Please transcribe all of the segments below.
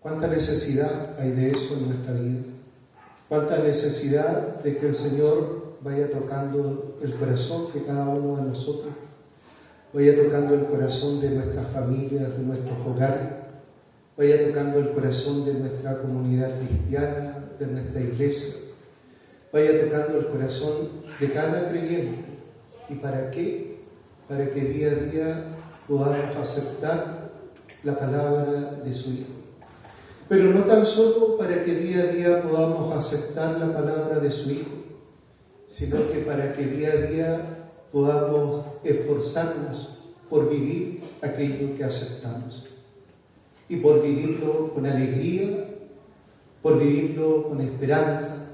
¿Cuánta necesidad hay de eso en nuestra vida? ¿Cuánta necesidad de que el Señor vaya tocando el corazón de cada uno de nosotros? Vaya tocando el corazón de nuestras familias, de nuestros hogares, vaya tocando el corazón de nuestra comunidad cristiana, de nuestra iglesia, vaya tocando el corazón de cada creyente. ¿Y para qué? Para que día a día podamos aceptar la palabra de su Hijo. Pero no tan solo para que día a día podamos aceptar la palabra de su Hijo, sino que para que día a día podamos esforzarnos por vivir aquello que aceptamos. Y por vivirlo con alegría, por vivirlo con esperanza,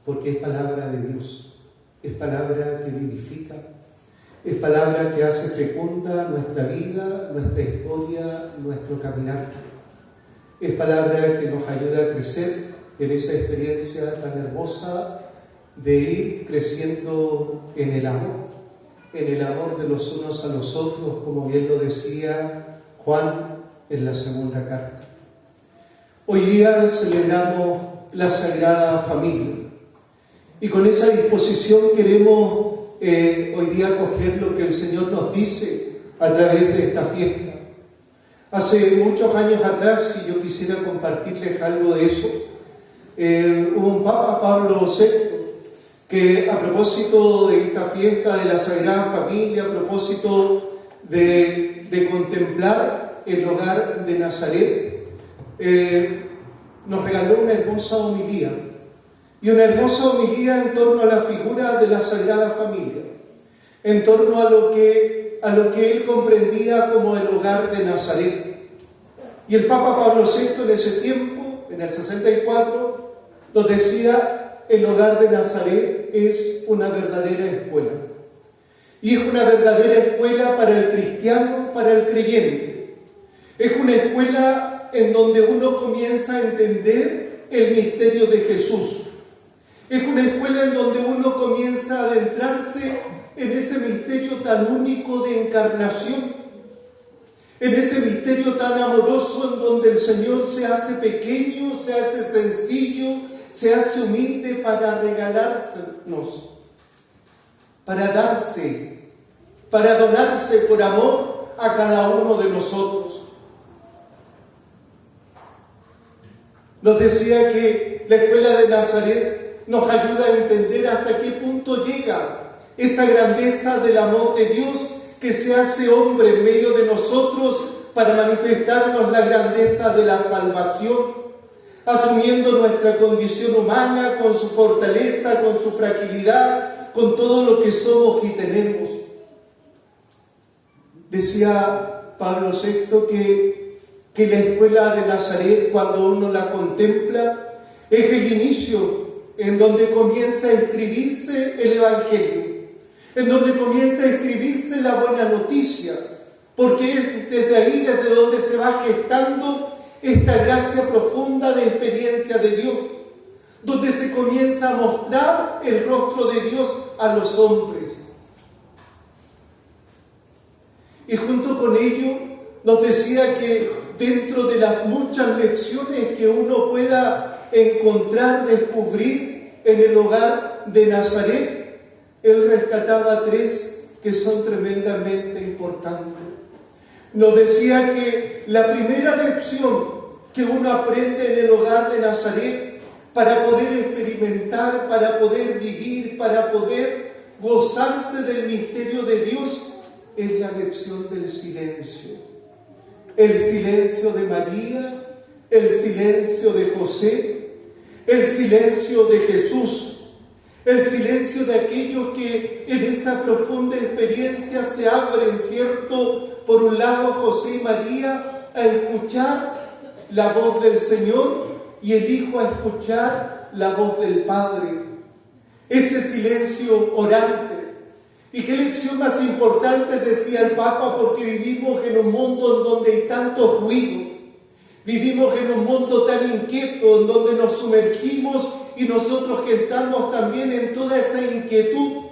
porque es palabra de Dios, es palabra que vivifica, es palabra que hace fecunda nuestra vida, nuestra historia, nuestro caminar. Es palabra que nos ayuda a crecer en esa experiencia tan hermosa de ir creciendo en el amor de los unos a los otros, como bien lo decía Juan en la segunda carta. Hoy día celebramos la Sagrada Familia y con esa disposición queremos hoy día acoger lo que el Señor nos dice a través de esta fiesta. Hace muchos años atrás, si yo quisiera compartirles algo de eso, hubo un Papa, Pablo VI, que a propósito de esta fiesta de la Sagrada Familia, a propósito de contemplar el hogar de Nazaret, nos regaló una hermosa homilía, y una hermosa homilía en torno a la figura de la Sagrada Familia, en torno a lo que él comprendía como el hogar de Nazaret. Y el Papa Pablo VI en ese tiempo, en el 64, nos decía: el hogar de Nazaret es una verdadera escuela. Y es una verdadera escuela para el cristiano, para el creyente. Es una escuela en donde uno comienza a entender el misterio de Jesús. Es una escuela en donde uno comienza a adentrarse en ese misterio tan único de encarnación, en ese misterio tan amoroso en donde el Señor se hace pequeño, se hace sencillo, se hace humilde para regalarnos, para darse, para donarse por amor a cada uno de nosotros. Nos decía que la escuela de Nazaret nos ayuda a entender hasta qué punto llega esa grandeza del amor de Dios que se hace hombre en medio de nosotros para manifestarnos la grandeza de la salvación, asumiendo nuestra condición humana con su fortaleza, con su fragilidad, con todo lo que somos y tenemos. Decía Pablo VI que la escuela de Nazaret, cuando uno la contempla, es el inicio en donde comienza a escribirse el Evangelio, en donde comienza a escribirse la buena noticia, porque es desde ahí, desde donde se va gestando esta gracia profunda de experiencia de Dios, donde se comienza a mostrar el rostro de Dios a los hombres. Y junto con ello nos decía que dentro de las muchas lecciones que uno pueda encontrar, descubrir en el hogar de Nazaret, él rescataba tres que son tremendamente importantes. Nos decía que la primera lección que uno aprende en el hogar de Nazaret para poder experimentar, para poder vivir, para poder gozarse del misterio de Dios es la lección del silencio. El silencio de María, el silencio de José, el silencio de Jesús. El silencio de aquellos que en esa profunda experiencia se abren, ¿cierto? Por un lado José y María a escuchar la voz del Señor y el Hijo a escuchar la voz del Padre. Ese silencio orante. ¿Y qué lección más importante decía el Papa? Porque vivimos en un mundo en donde hay tanto ruido. Vivimos en un mundo tan inquieto en donde nos sumergimos y nosotros que estamos también en toda esa inquietud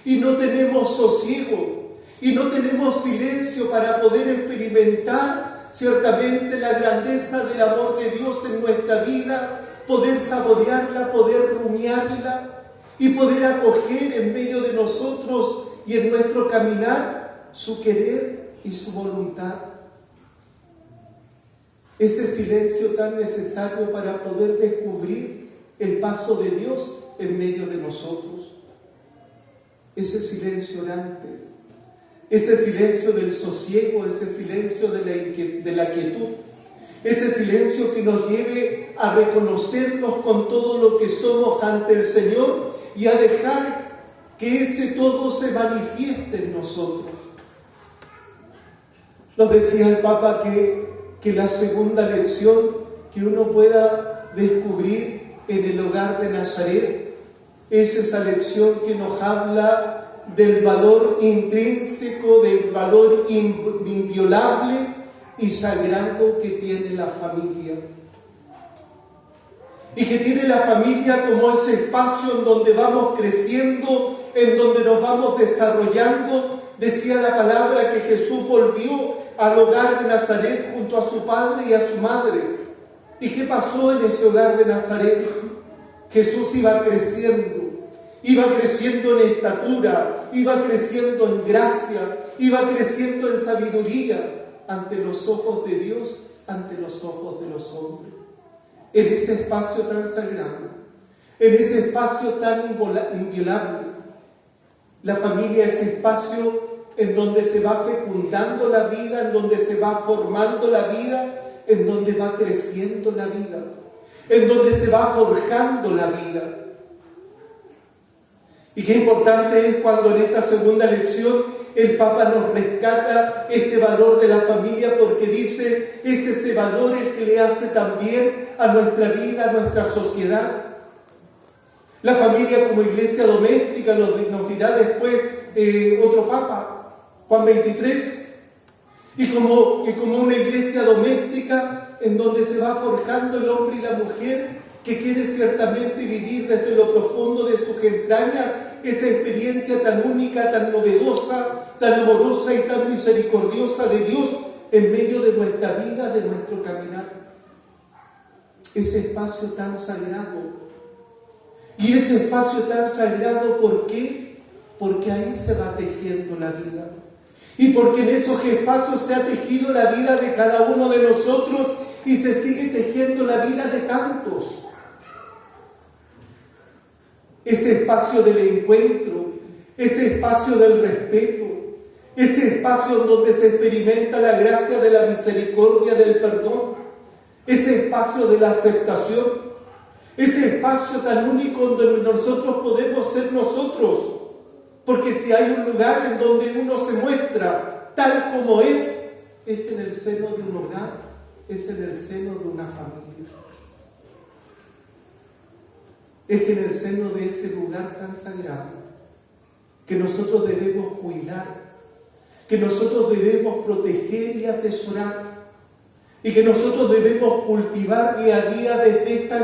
y no tenemos sosiego y no tenemos silencio para poder experimentar ciertamente la grandeza del amor de Dios en nuestra vida, poder saborearla, poder rumiarla y poder acoger en medio de nosotros y en nuestro caminar su querer y su voluntad. Ese silencio tan necesario para poder descubrir el paso de Dios en medio de nosotros. Ese silencio orante, ese silencio del sosiego, ese silencio de la quietud, ese silencio que nos lleve a reconocernos con todo lo que somos ante el Señor y a dejar que ese todo se manifieste en nosotros. Nos decía el Papa que la segunda lección que uno pueda descubrir en el hogar de Nazaret es esa lección que nos habla del valor intrínseco, del valor inviolable y sagrado que tiene la familia. Y que tiene la familia como ese espacio en donde vamos creciendo, en donde nos vamos desarrollando. Decía la palabra que Jesús volvió al hogar de Nazaret junto a su padre y a su madre. ¿Y qué pasó en ese hogar de Nazaret? Jesús iba creciendo en estatura, iba creciendo en gracia, iba creciendo en sabiduría ante los ojos de Dios, ante los ojos de los hombres. En ese espacio tan sagrado, en ese espacio tan inviolable, la familia es espacio en donde se va fecundando la vida, en donde se va formando la vida, en donde va creciendo la vida, en donde se va forjando la vida. Y qué importante es cuando en esta segunda lección el Papa nos rescata este valor de la familia, porque dice, es ese valor el que le hace también a nuestra vida, a nuestra sociedad. La familia como iglesia doméstica, nos dirá después otro Papa, Juan XXIII, y como una iglesia doméstica en donde se va forjando el hombre y la mujer que quiere ciertamente vivir desde lo profundo de sus entrañas esa experiencia tan única, tan novedosa, tan amorosa y tan misericordiosa de Dios en medio de nuestra vida, de nuestro caminar. Ese espacio tan sagrado. Y ese espacio tan sagrado, ¿por qué? Porque ahí se va tejiendo la vida. Y porque en esos espacios se ha tejido la vida de cada uno de nosotros y se sigue tejiendo la vida de tantos. Ese espacio del encuentro, ese espacio del respeto, ese espacio donde se experimenta la gracia de la misericordia, del perdón, ese espacio de la aceptación, ese espacio tan único donde nosotros podemos ser nosotros. Porque si hay un lugar en donde uno se muestra tal como es en el seno de un hogar, es en el seno de una familia. Es en el seno de ese lugar tan sagrado que nosotros debemos cuidar, que nosotros debemos proteger y atesorar, y que nosotros debemos cultivar día a día desde esta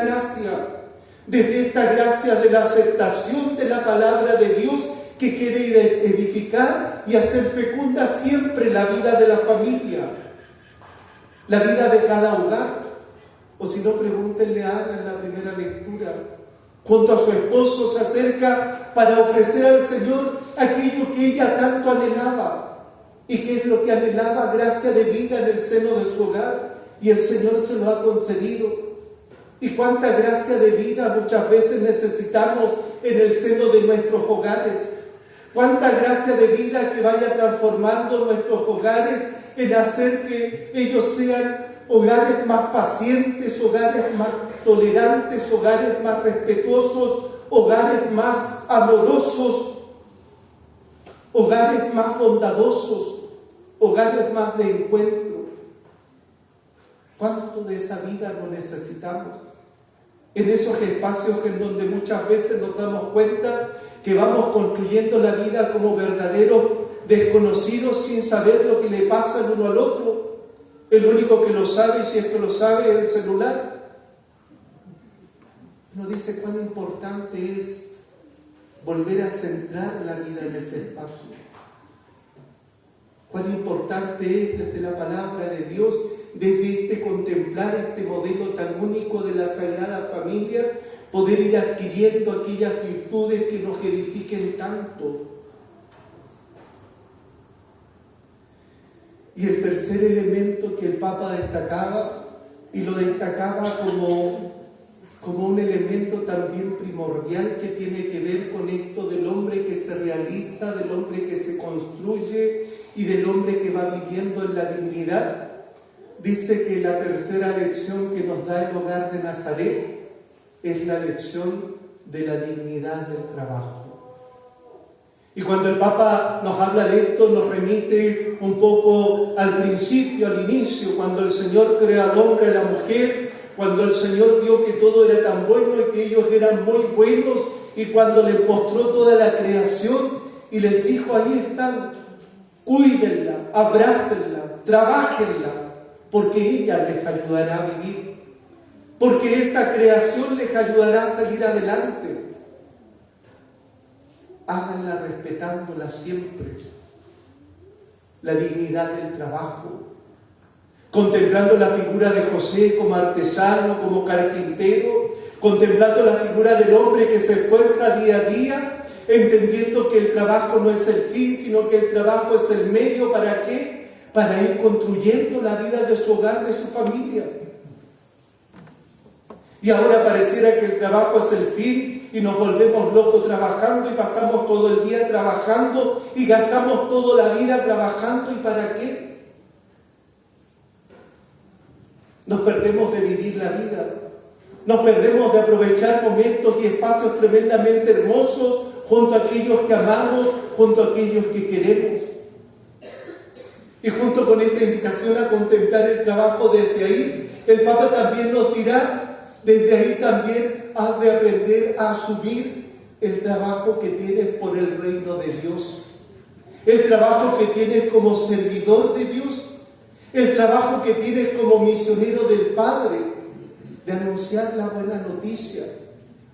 gracia de la aceptación de la palabra de Dios, que quiere edificar y hacer fecunda siempre la vida de la familia, la vida de cada hogar. O si no, pregúntenle a Ana en la primera lectura. Junto a su esposo se acerca para ofrecer al Señor aquello que ella tanto anhelaba. ¿Y qué es lo que anhelaba? Gracia de vida en el seno de su hogar. Y el Señor se lo ha concedido. ¿Y cuánta gracia de vida muchas veces necesitamos en el seno de nuestros hogares? Cuánta gracia de vida que vaya transformando nuestros hogares en hacer que ellos sean hogares más pacientes, hogares más tolerantes, hogares más respetuosos, hogares más amorosos, hogares más bondadosos, hogares más de encuentro. ¿Cuánto de esa vida lo necesitamos? En esos espacios en donde muchas veces nos damos cuenta que vamos construyendo la vida como verdaderos desconocidos sin saber lo que le pasa el uno al otro. El único que lo sabe, y si esto lo sabe, es el celular. Nos dice cuán importante es volver a centrar la vida en ese espacio. Cuán importante es desde la palabra de Dios desde contemplar este modelo tan único de la Sagrada Familia, poder ir adquiriendo aquellas virtudes que nos edifiquen tanto. Y el tercer elemento que el Papa destacaba, y lo destacaba como un elemento también primordial que tiene que ver con esto del hombre que se realiza, del hombre que se construye y del hombre que va viviendo en la dignidad, dice que la tercera lección que nos da el hogar de Nazaret es la lección de la dignidad del trabajo. Y cuando el Papa nos habla de esto, nos remite un poco al principio, al inicio, cuando el Señor creó al hombre y a la mujer, cuando el Señor vio que todo era tan bueno y que ellos eran muy buenos, y cuando les mostró toda la creación y les dijo: ahí están, cuídenla, abrácenla, trabajenla, porque ella les ayudará a vivir, porque esta creación les ayudará a salir adelante. Háganla respetándola siempre, la dignidad del trabajo, contemplando la figura de José como artesano, como carpintero, contemplando la figura del hombre que se esfuerza día a día, entendiendo que el trabajo no es el fin, sino que el trabajo es el medio. ¿Para qué? Para ir construyendo la vida de su hogar, de su familia. Y ahora pareciera que el trabajo es el fin y nos volvemos locos trabajando y pasamos todo el día trabajando y gastamos toda la vida trabajando. ¿Y para qué? Nos perdemos de vivir la vida, nos perdemos de aprovechar momentos y espacios tremendamente hermosos junto a aquellos que amamos, junto a aquellos que queremos. Y junto con esta invitación a contemplar el trabajo desde ahí, el Papa también nos dirá: desde ahí también has de aprender a asumir el trabajo que tienes por el reino de Dios, el trabajo que tienes como servidor de Dios, el trabajo que tienes como misionero del Padre, de anunciar la buena noticia,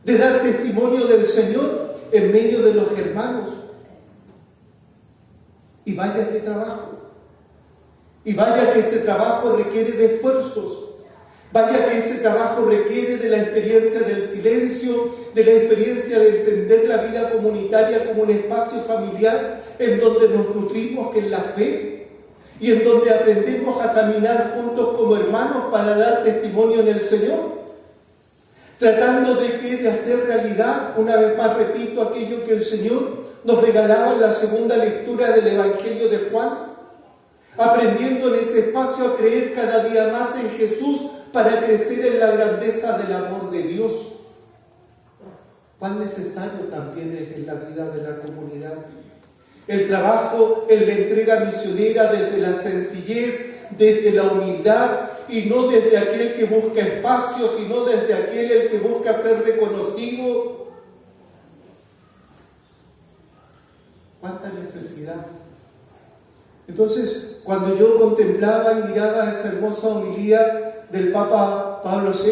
de dar testimonio del Señor en medio de los hermanos. Y vaya que trabajo, y vaya que ese trabajo requiere de esfuerzos. Vaya que ese trabajo requiere de la experiencia del silencio, de la experiencia de entender la vida comunitaria como un espacio familiar en donde nos nutrimos en la fe y en donde aprendemos a caminar juntos como hermanos para dar testimonio en el Señor, tratando de hacer realidad, una vez más repito, aquello que el Señor nos regalaba en la segunda lectura del Evangelio de Juan, aprendiendo en ese espacio a creer cada día más en Jesús para crecer en la grandeza del amor de Dios. Cuán necesario también es en la vida de la comunidad el trabajo en la entrega misionera desde la sencillez, desde la humildad, y no desde aquel que busca espacios, y no desde aquel el que busca ser reconocido. Cuánta necesidad. Entonces, cuando yo contemplaba y miraba esa hermosa homilía del Papa Pablo VI,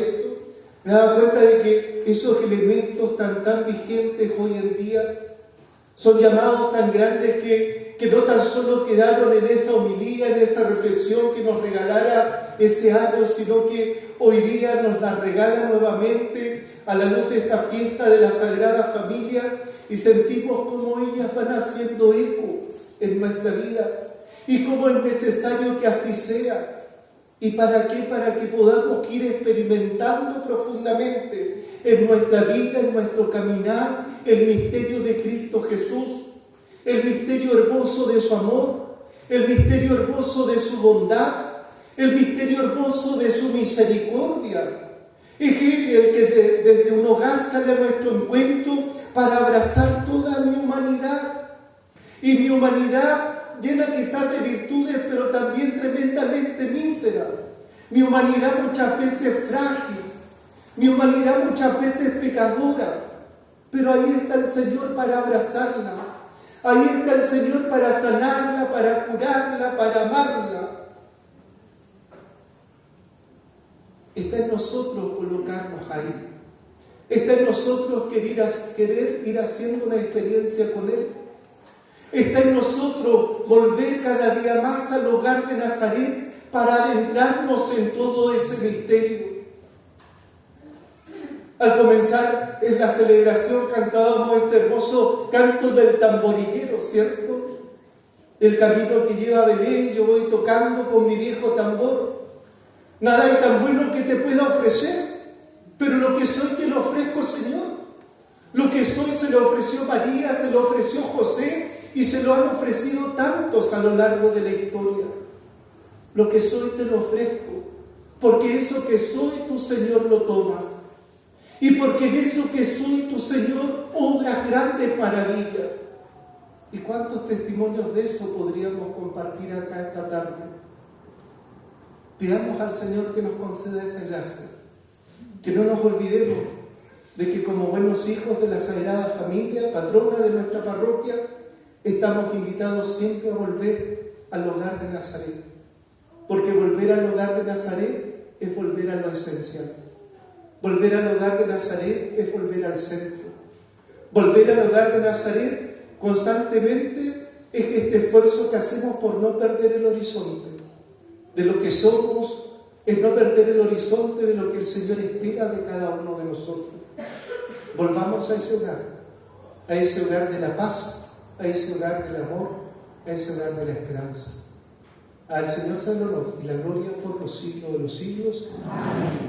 me daba cuenta de que esos elementos tan vigentes hoy en día son llamados tan grandes que no tan solo quedaron en esa homilía, en esa reflexión que nos regalara ese año, sino que hoy día nos la regala nuevamente a la luz de esta fiesta de la Sagrada Familia, y sentimos cómo ellas van haciendo eco en nuestra vida y cómo es necesario que así sea. ¿Y para qué? Para que podamos ir experimentando profundamente en nuestra vida, en nuestro caminar, el misterio de Cristo Jesús, el misterio hermoso de su amor, el misterio hermoso de su bondad, el misterio hermoso de su misericordia. Es Él el que desde un hogar sale a nuestro encuentro para abrazar toda mi humanidad. Y mi humanidad llena quizás de virtudes, pero también tremendamente mísera. Mi humanidad muchas veces frágil, mi humanidad muchas veces pecadora, pero ahí está el Señor para abrazarla, ahí está el Señor para sanarla, para curarla, para amarla. Está en nosotros colocarnos ahí, está en nosotros querer ir haciendo una experiencia con Él. Está en nosotros volver cada día más al hogar de Nazaret para adentrarnos en todo ese misterio. Al comenzar en la celebración cantábamos este hermoso canto del tamborillero, ¿cierto? El camino que lleva a Belén, yo voy tocando con mi viejo tambor. Nada hay tan bueno que te pueda ofrecer, pero lo que soy te lo ofrezco, Señor. Lo que soy se lo ofreció María, se lo ofreció José y se lo han ofrecido tantos a lo largo de la historia. Lo que soy te lo ofrezco, porque eso que soy tu Señor lo tomas. Y porque en eso que soy tu Señor obras grandes maravillas. ¿Y cuántos testimonios de eso podríamos compartir acá esta tarde? Pidamos al Señor que nos conceda esa gracia. Que no nos olvidemos de que como buenos hijos de la Sagrada Familia, patrona de nuestra parroquia, estamos invitados siempre a volver al hogar de Nazaret. Porque volver al hogar de Nazaret es volver a lo esencial. Volver al hogar de Nazaret es volver al centro. Volver al hogar de Nazaret constantemente es este esfuerzo que hacemos por no perder el horizonte de lo que somos, es no perder el horizonte de lo que el Señor espera de cada uno de nosotros. Volvamos a ese hogar de la paz, a ese hogar del amor, a ese hogar de la esperanza. Al Señor sea el honor y la gloria por los siglos de los siglos. Amén.